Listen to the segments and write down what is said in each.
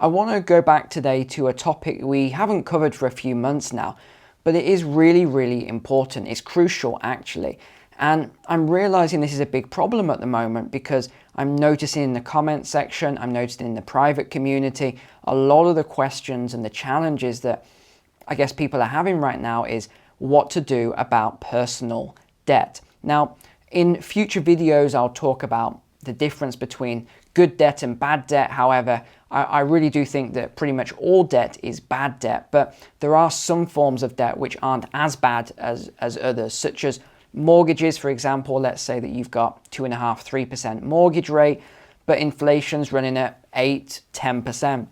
I want to go back today to a topic we haven't covered for a few months now, but it is really, really important. It's crucial actually. And I'm realizing this is a big problem at the moment because I'm noticing in the comment section, I'm noticing in the private community, a lot of the questions and the challenges that I guess people are having right now is what to do about personal debt. Now, in future videos, I'll talk about the difference between good debt and bad debt. However, I really do think that pretty much all debt is bad debt, but there are some forms of debt which aren't as bad as others, such as mortgages, for example. Let's say that you've got 2.5–3% mortgage rate, but inflation's running at 8–10%.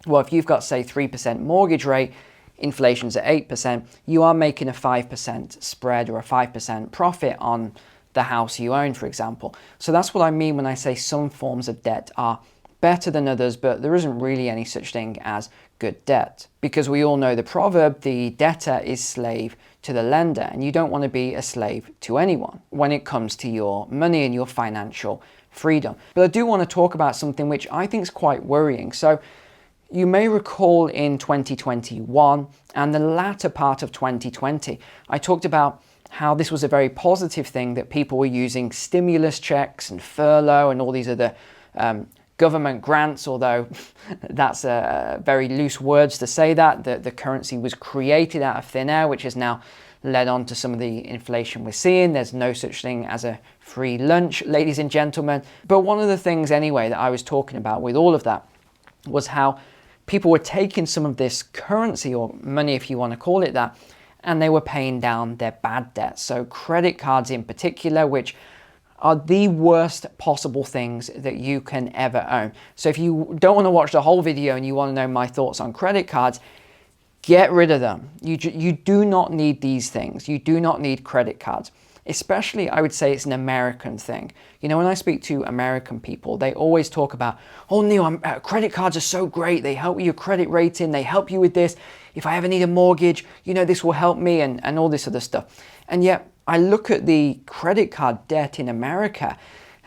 Well, if you've got, say, 3% mortgage rate, inflation's at 8%, you are making a 5% spread or a 5% profit on the house you own, for example. So that's what I mean when I say some forms of debt are better than others, but there isn't really any such thing as good debt. Because we all know the proverb, the debtor is slave to the lender, and you don't want to be a slave to anyone when it comes to your money and your financial freedom. But I do want to talk about something which I think is quite worrying. So you may recall in 2021 and the latter part of 2020, I talked about how this was a very positive thing, that people were using stimulus checks and furlough and all these other government grants, although that's very loose words to say that. The currency was created out of thin air, which has now led on to some of the inflation we're seeing. There's no such thing as a free lunch, ladies and gentlemen. But one of the things anyway that I was talking about with all of that was how people were taking some of this currency, or money if you want to call it that, and they were paying down their bad debts. So credit cards in particular, which are the worst possible things that you can ever own. So if you don't want to watch the whole video and you want to know my thoughts on credit cards, get rid of them. You do not need these things. You do not need credit cards. Especially, I would say it's an American thing. You know, when I speak to American people, they always talk about, oh Neil, credit cards are so great. They help with your credit rating. They help you with this. If I ever need a mortgage, you know, this will help me, and all this other stuff. And yet I look at the credit card debt in America,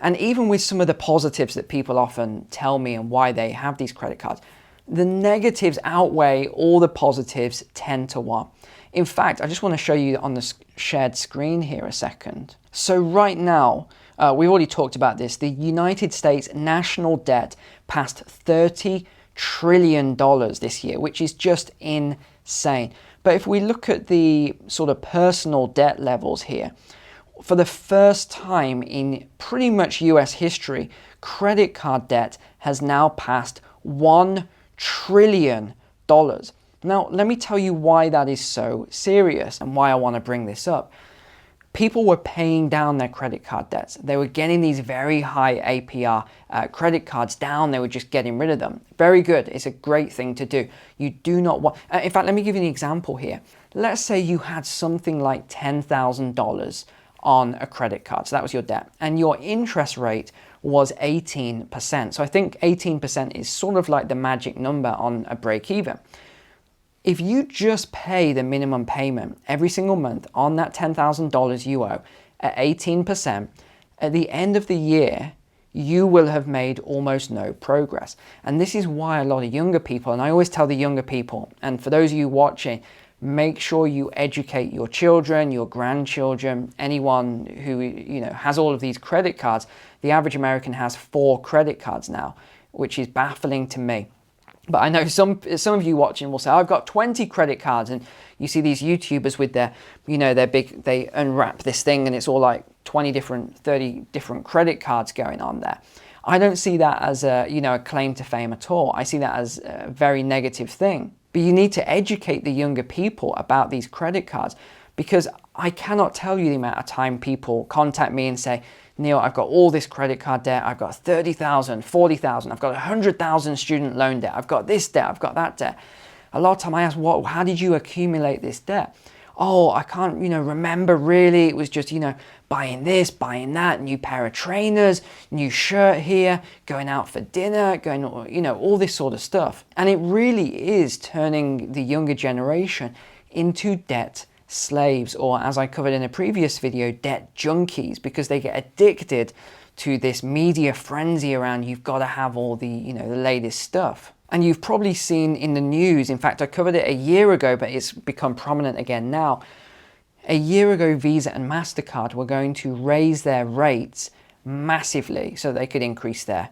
and even with some of the positives that people often tell me and why they have these credit cards, the negatives outweigh all the positives 10 to 1. In fact, I just want to show you on the shared screen here a second. So right now, we've already talked about this, the United States national debt passed $30 trillion this year, which is just insane. But if we look at the sort of personal debt levels here, for the first time in pretty much US history, credit card debt has now passed $1 trillion. Now, let me tell you why that is so serious and why I want to bring this up. People were paying down their credit card debts. They were getting these very high APR credit cards down. They were just getting rid of them. Very good. It's a great thing to do. You do not want... in fact, let me give you an example here. Let's say you had something like $10,000 on a credit card. So that was your debt. And your interest rate was 18%. So I think 18% is sort of like the magic number on a break even. If you just pay the minimum payment every single month on that $10,000 you owe at 18%, at the end of the year, you will have made almost no progress. And this is why a lot of younger people, and I always tell the younger people, and for those of you watching, make sure you educate your children, your grandchildren, anyone who, you know, has all of these credit cards. The average American has 4 credit cards now, which is baffling to me. But I know some of you watching will say, I've got 20 credit cards, and you see these YouTubers with their, you know, their big, they unwrap this thing and it's all like 30 different credit cards going on there. I don't see that as a, you know, a claim to fame at all. I see that as a very negative thing. But you need to educate the younger people about these credit cards, because I cannot tell you the amount of time people contact me and say, Neil, I've got all this credit card debt. I've got 30,000, 40,000. I've got 100,000 student loan debt. I've got this debt. I've got that debt. A lot of time I ask, how did you accumulate this debt? Oh, I can't, you know, remember really. It was just, you know, buying this, buying that, new pair of trainers, new shirt here, going out for dinner, going, you know, all this sort of stuff. And it really is turning the younger generation into debt slaves, or as I covered in a previous video, debt junkies, because they get addicted to this media frenzy around you've got to have all the, you know, the latest stuff. And you've probably seen in the news, in fact, I covered it a year ago, but it's become prominent again now. A year ago, Visa and MasterCard were going to raise their rates massively so they could increase their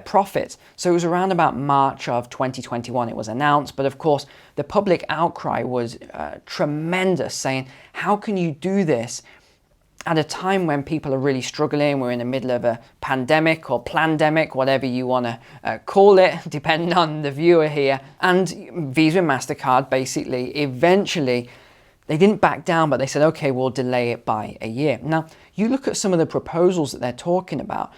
profits. So it was around about March of 2021 it was announced, but of course the public outcry was tremendous, saying, how can you do this at a time when people are really struggling? We're in the middle of a pandemic or plandemic, whatever you want to call it, depending on the viewer here. And Visa and MasterCard basically eventually, they didn't back down, but they said, okay, we'll delay it by a year. Now, you look at some of the proposals that they're talking about.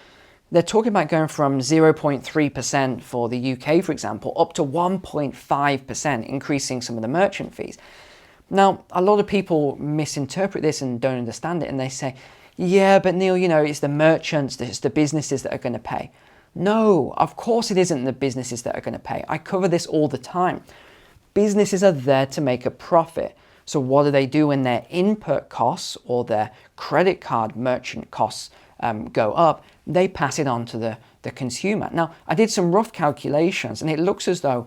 They're talking about going from 0.3% for the UK, for example, up to 1.5%, increasing some of the merchant fees. Now, a lot of people misinterpret this and don't understand it, and they say, yeah, but Neil, it's the merchants, it's the businesses that are going to pay. No, of course it isn't the businesses that are going to pay. I cover this all the time. Businesses are there to make a profit. So what do they do when their input costs or their credit card merchant costs go up? They pass it on to the consumer. Now, I did some rough calculations, and it looks as though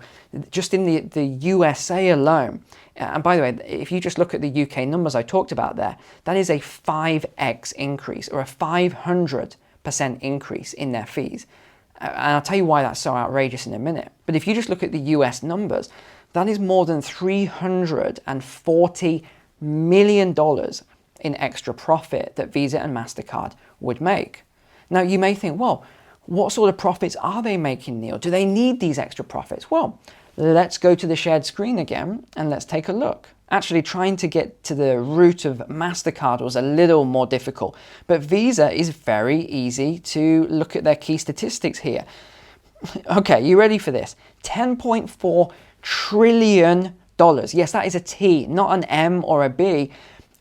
just in the USA alone, and by the way, if you just look at the UK numbers I talked about there, that is a 5x increase or a 500% increase in their fees. And I'll tell you why that's so outrageous in a minute. But if you just look at the US numbers, that is more than $340 million in extra profit that Visa and MasterCard would make. Now, you may think, well, what sort of profits are they making, Neil? Do they need these extra profits? Well, let's go to the shared screen again and let's take a look. Actually, trying to get to the root of MasterCard was a little more difficult, but Visa is very easy to look at their key statistics here. Okay, you ready for this? $10.4 trillion. Yes, that is a T, not an M or a B,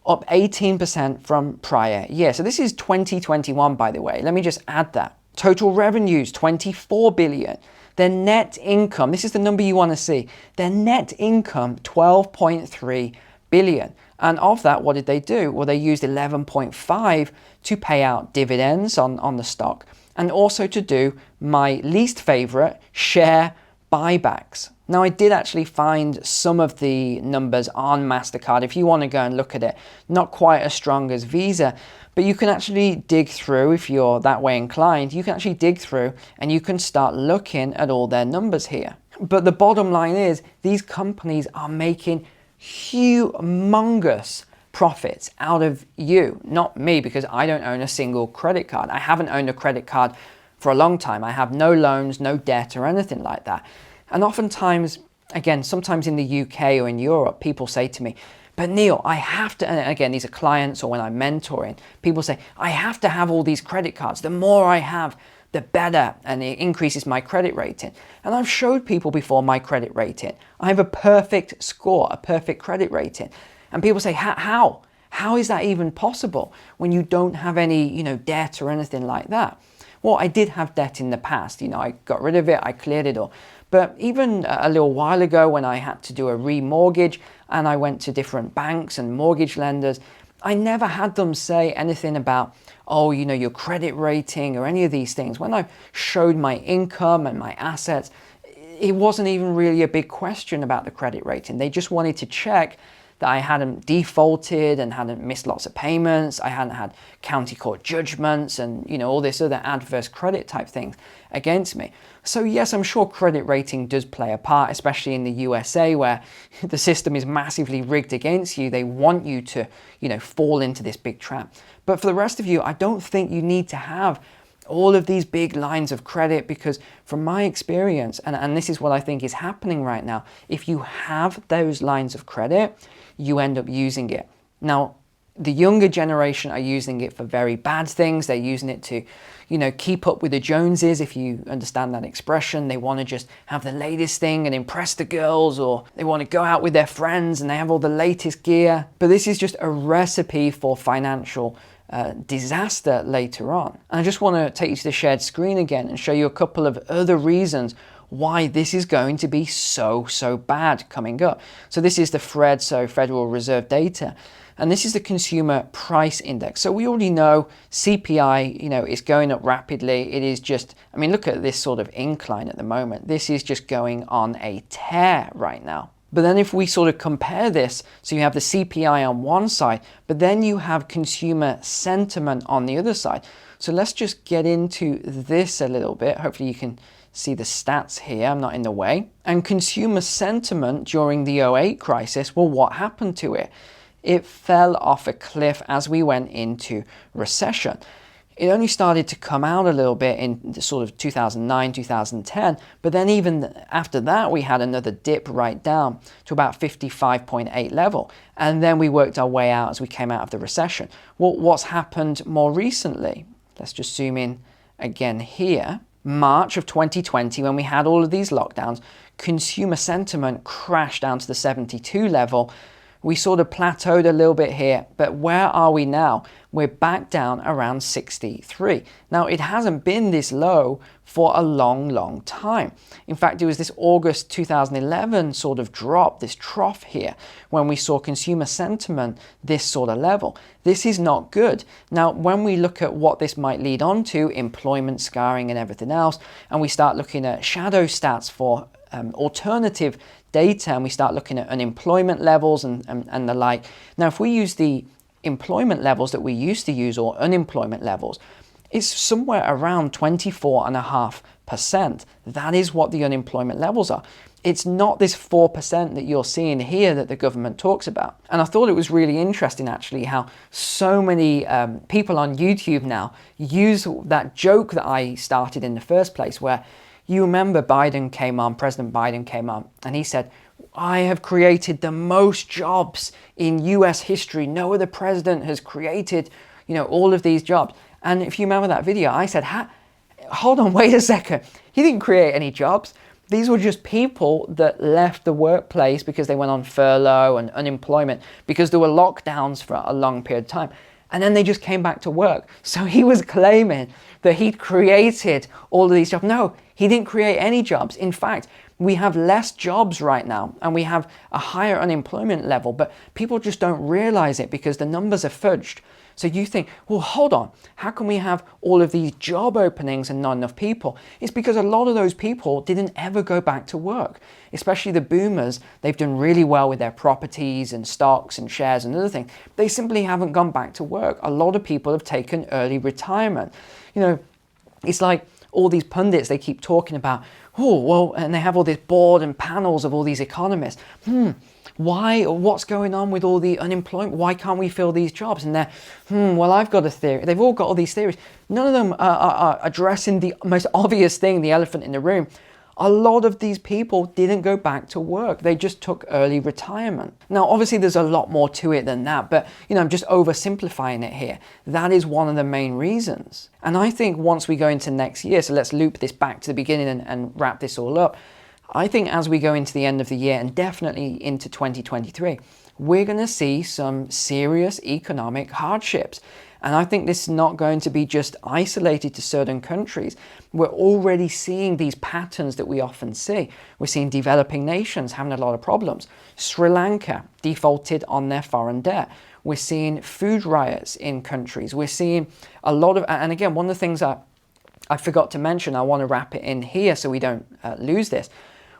up 18% from prior year. So this is 2021, by the way. Let me just add that. Total revenues, 24 billion. Their net income, this is the number you want to see. Their net income, 12.3 billion. And of that, what did they do? Well, they used 11.5 to pay out dividends on the stock, and also to do my least favorite, share buybacks. Now, I did actually find some of the numbers on MasterCard. If you want to go and look at it, not quite as strong as Visa, but you can actually dig through, if you're that way inclined, you can actually dig through and you can start looking at all their numbers here. But the bottom line is, these companies are making humongous profits out of you, not me, because I don't own a single credit card. I haven't owned a credit card for a long time. I have no loans, no debt or anything like that. And oftentimes, again, sometimes in the UK or in Europe, people say to me, but Neil, I have to, and again, these are clients or when I'm mentoring, people say, I have to have all these credit cards. The more I have, the better, and it increases my credit rating. And I've showed people before my credit rating. I have a perfect score, a perfect credit rating. And people say, how? How is that even possible when you don't have any, debt or anything like that? Well, I did have debt in the past. I got rid of it, I cleared it all. But even a little while ago when I had to do a remortgage and I went to different banks and mortgage lenders, I never had them say anything about, oh, your credit rating or any of these things. When I showed my income and my assets, it wasn't even really a big question about the credit rating. They just wanted to check that I hadn't defaulted and hadn't missed lots of payments. I hadn't had county court judgments and, all this other adverse credit type things against me. So yes, I'm sure credit rating does play a part, especially in the USA where the system is massively rigged against you. They want you to, fall into this big trap. But for the rest of you, I don't think you need to have all of these big lines of credit, because from my experience, and this is what I think is happening right now, if you have those lines of credit, you end up using it. Now, the younger generation are using it for very bad things. They're using it to, keep up with the Joneses, if you understand that expression. They want to just have the latest thing and impress the girls, or they want to go out with their friends and they have all the latest gear. But this is just a recipe for financial disaster later on. And I just want to take you to the shared screen again and show you a couple of other reasons why this is going to be so bad coming up. So this is the FRED, so Federal Reserve data. And this is the Consumer Price Index. So we already know CPI, is going up rapidly. It is just, I mean, look at this sort of incline at the moment. This is just going on a tear right now. But then if we sort of compare this, so you have the CPI on one side, but then you have consumer sentiment on the other side. So let's just get into this a little bit. Hopefully you can see the stats here. I'm not in the way. And consumer sentiment during the '08 crisis, well, what happened to it? It fell off a cliff as we went into recession. It only started to come out a little bit in sort of 2009, 2010, but then even after that, we had another dip right down to about 55.8 level. And then we worked our way out as we came out of the recession. Well, what's happened more recently? Let's just zoom in again here. March of 2020, when we had all of these lockdowns, consumer sentiment crashed down to the 72 level. We sort of plateaued a little bit here, but where are we now? We're back down around 63. Now, it hasn't been this low for a long time. In fact, it was this August 2011 sort of drop, this trough here, when we saw consumer sentiment this sort of level. This is not good. Now, when we look at what this might lead on to, employment scarring and everything else, and we start looking at shadow stats for alternative data, and we start looking at unemployment levels and the like. Now, if we use the employment levels that we used to use, or unemployment levels, it's somewhere around 24.5%. That is what the unemployment levels are. It's not this 4% that you're seeing here that the government talks about. And I thought it was really interesting, actually, how so many people on YouTube now use that joke that I started in the first place, where you remember President Biden came on, and he said, I have created the most jobs in US history. No other president has created, all of these jobs. And if you remember that video, I said, hold on, wait a second. He didn't create any jobs. These were just people that left the workplace because they went on furlough and unemployment because there were lockdowns for a long period of time. And then they just came back to work. So he was claiming that he'd created all of these jobs. No, he didn't create any jobs. In fact, we have less jobs right now, and we have a higher unemployment level, but people just don't realize it because the numbers are fudged. So you think, well, hold on, how can we have all of these job openings and not enough people? It's because a lot of those people didn't ever go back to work, especially the boomers. They've done really well with their properties and stocks and shares and other things. They simply haven't gone back to work. A lot of people have taken early retirement. It's like all these pundits, they keep talking about, and they have all this board and panels of all these economists. What's going on with all the unemployment? Why can't we fill these jobs? And they're, I've got a theory. They've all got all these theories. None of them are addressing the most obvious thing, the elephant in the room. A lot of these people didn't go back to work. They just took early retirement. Now, obviously, there's a lot more to it than that, but I'm just oversimplifying it here. That is one of the main reasons. And I think once we go into next year, so let's loop this back to the beginning and wrap this all up. I think as we go into the end of the year and definitely into 2023, we're going to see some serious economic hardships. And I think this is not going to be just isolated to certain countries. We're already seeing these patterns that we often see. We're seeing developing nations having a lot of problems. Sri Lanka defaulted on their foreign debt. We're seeing food riots in countries. We're seeing a lot of, and again, one of the things that I forgot to mention, I want to wrap it in here so we don't lose this.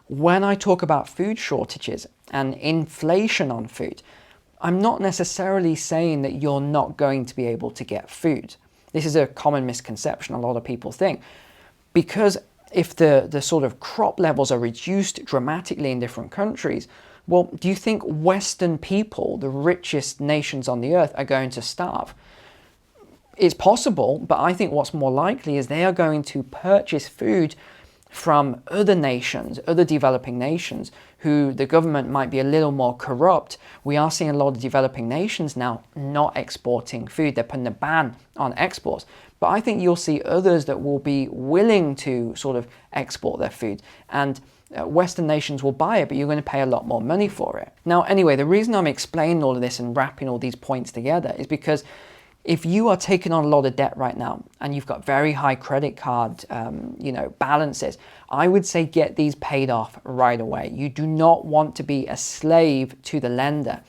When I talk about food shortages and inflation on food, I'm not necessarily saying that you're not going to be able to get food. This is a common misconception a lot of people think. Because if the sort of crop levels are reduced dramatically in different countries, well, do you think Western people, the richest nations on the earth, are going to starve? It's possible, but I think what's more likely is they are going to purchase food from other nations, other developing nations, who the government might be a little more corrupt. We are seeing a lot of developing nations now not exporting food. They're putting a ban on exports. But I think you'll see others that will be willing to sort of export their food. And Western nations will buy it, but you're going to pay a lot more money for it. Now, anyway, the reason I'm explaining all of this and wrapping all these points together is because If you are taking on a lot of debt right now and you've got very high credit card, balances, I would say get these paid off right away. You do not want to be a slave to the lender.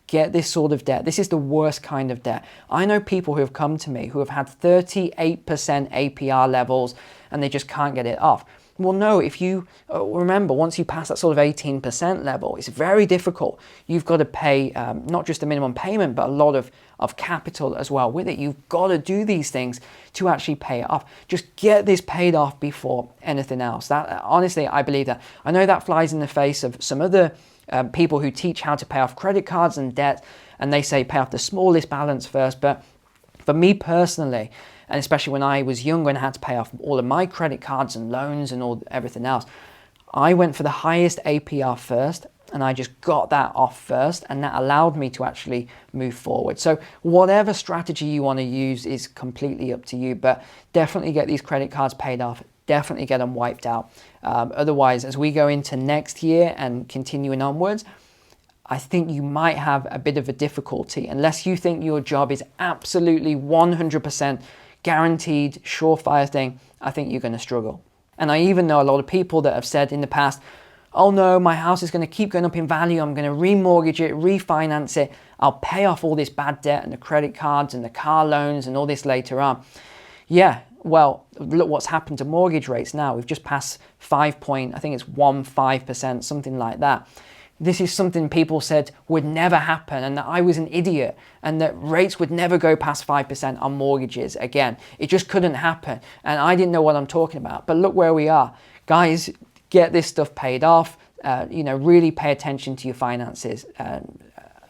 Get this sort of debt. This is the worst kind of debt. I know people who have come to me who have had 38% APR levels and they just can't get it off. Well, no, if you remember, once you pass that sort of 18% level, it's very difficult. You've got to pay not just a minimum payment, but a lot of capital as well with it. You've got to do these things to actually pay it off. Just get this paid off before anything else. That honestly, I believe that. I know that flies in the face of some other people who teach how to pay off credit cards and debt, and they say pay off the smallest balance first. But for me personally, and especially when I was younger and had to pay off all of my credit cards and loans and everything else, I went for the highest APR first, and I just got that off first, and that allowed me to actually move forward. So whatever strategy you want to use is completely up to you, but definitely get these credit cards paid off. Definitely get them wiped out. Otherwise, as we go into next year and continuing onwards, I think you might have a bit of a difficulty unless you think your job is absolutely 100% guaranteed, surefire thing. I think you're going to struggle. And I even know a lot of people that have said in the past, oh no, my house is going to keep going up in value. I'm going to remortgage it, refinance it. I'll pay off all this bad debt and the credit cards and the car loans and all this later on. Yeah, well, look what's happened to mortgage rates now. We've just passed 5.15%, something like that. This is something people said would never happen and that I was an idiot and that rates would never go past 5% on mortgages again. It just couldn't happen. And I didn't know what I'm talking about. But look where we are. Guys, get this stuff paid off. Really pay attention to your finances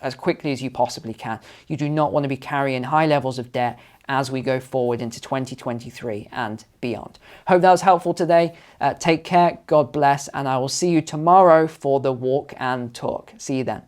as quickly as you possibly can. You do not want to be carrying high levels of debt as we go forward into 2023 and beyond. Hope that was helpful today. Take care, God bless, and I will see you tomorrow for the walk and talk. See you then.